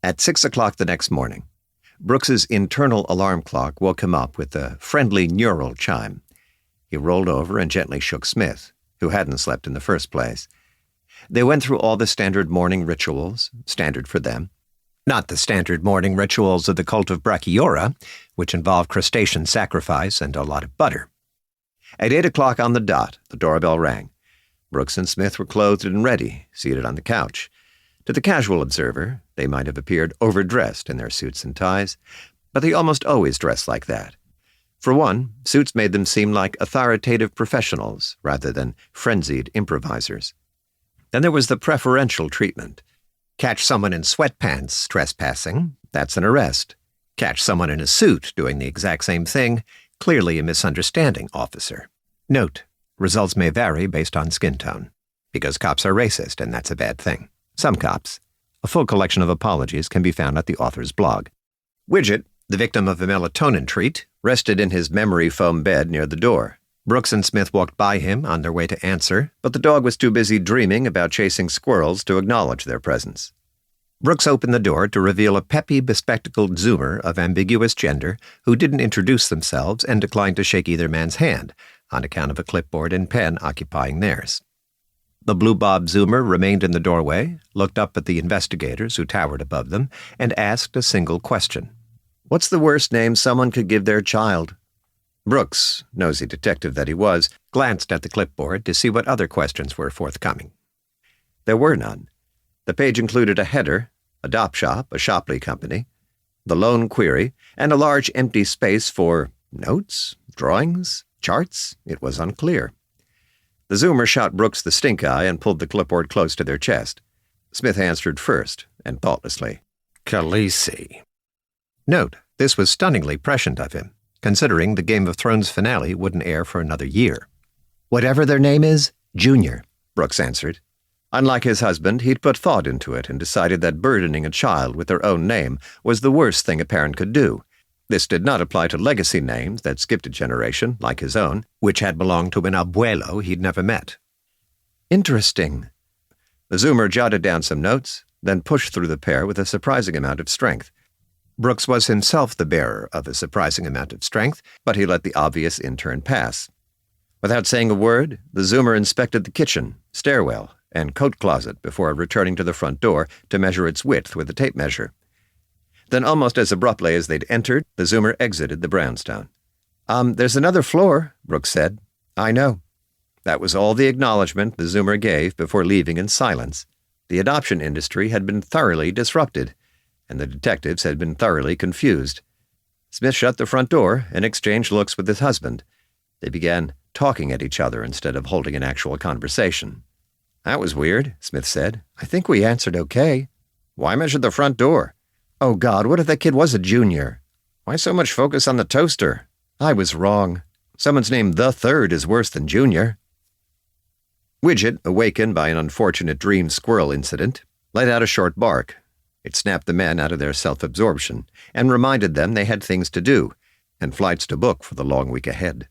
At 6 o'clock the next morning, Brooks's internal alarm clock woke him up with a friendly neural chime. He rolled over and gently shook Smith, who hadn't slept in the first place. They went through all the standard morning rituals, standard for them. Not the standard morning rituals of the cult of Brachyura, which involve crustacean sacrifice and a lot of butter. At 8 o'clock on the dot, the doorbell rang. Brooks and Smith were clothed and ready, seated on the couch. To the casual observer, they might have appeared overdressed in their suits and ties, but they almost always dressed like that. For one, suits made them seem like authoritative professionals rather than frenzied improvisers. Then there was the preferential treatment. Catch someone in sweatpants trespassing, that's an arrest. Catch someone in a suit doing the exact same thing, clearly a misunderstanding, officer. Note, results may vary based on skin tone, because cops are racist and that's a bad thing. Some cops. A full collection of apologies can be found at the author's blog. Widget, the victim of a melatonin treat, rested in his memory foam bed near the door. Brooks and Smith walked by him on their way to answer, but the dog was too busy dreaming about chasing squirrels to acknowledge their presence. Brooks opened the door to reveal a peppy, bespectacled Zoomer of ambiguous gender who didn't introduce themselves and declined to shake either man's hand, on account of a clipboard and pen occupying theirs. The blue bob Zoomer remained in the doorway, looked up at the investigators who towered above them, and asked a single question. "What's the worst name someone could give their child?" Brooks, nosy detective that he was, glanced at the clipboard to see what other questions were forthcoming. There were none. The page included a header, a dop shop, a Shopley company, the lone query, and a large empty space for notes, drawings, charts. It was unclear. The Zoomer shot Brooks the stink eye and pulled the clipboard close to their chest. Smith answered first, and thoughtlessly. "Khaleesi." Note, this was stunningly prescient of him, considering the Game of Thrones finale wouldn't air for another year. "Whatever their name is, Junior," Brooks answered. Unlike his husband, he'd put thought into it and decided that burdening a child with their own name was the worst thing a parent could do. This did not apply to legacy names that skipped a generation, like his own, which had belonged to an abuelo he'd never met. Interesting. The Zoomer jotted down some notes, then pushed through the pair with a surprising amount of strength. Brooks was himself the bearer of a surprising amount of strength, but he let the obvious intern pass. Without saying a word, the Zoomer inspected the kitchen, stairwell, and coat closet before returning to the front door to measure its width with a tape measure. Then, almost as abruptly as they'd entered, the Zoomer exited the brownstone. There's another floor," Brooks said. "I know." That was all the acknowledgement the Zoomer gave before leaving in silence. The adoption industry had been thoroughly disrupted, and the detectives had been thoroughly confused. Smith shut the front door and exchanged looks with his husband. They began talking at each other instead of holding an actual conversation. "That was weird," Smith said. "I think we answered okay." "Why measure the front door?" "Oh, God, what if that kid was a junior?" "Why so much focus on the toaster?" "I was wrong. Someone's name the Third is worse than Junior." Widget, awakened by an unfortunate dream squirrel incident, let out a short bark. It snapped the men out of their self-absorption and reminded them they had things to do and flights to book for the long week ahead.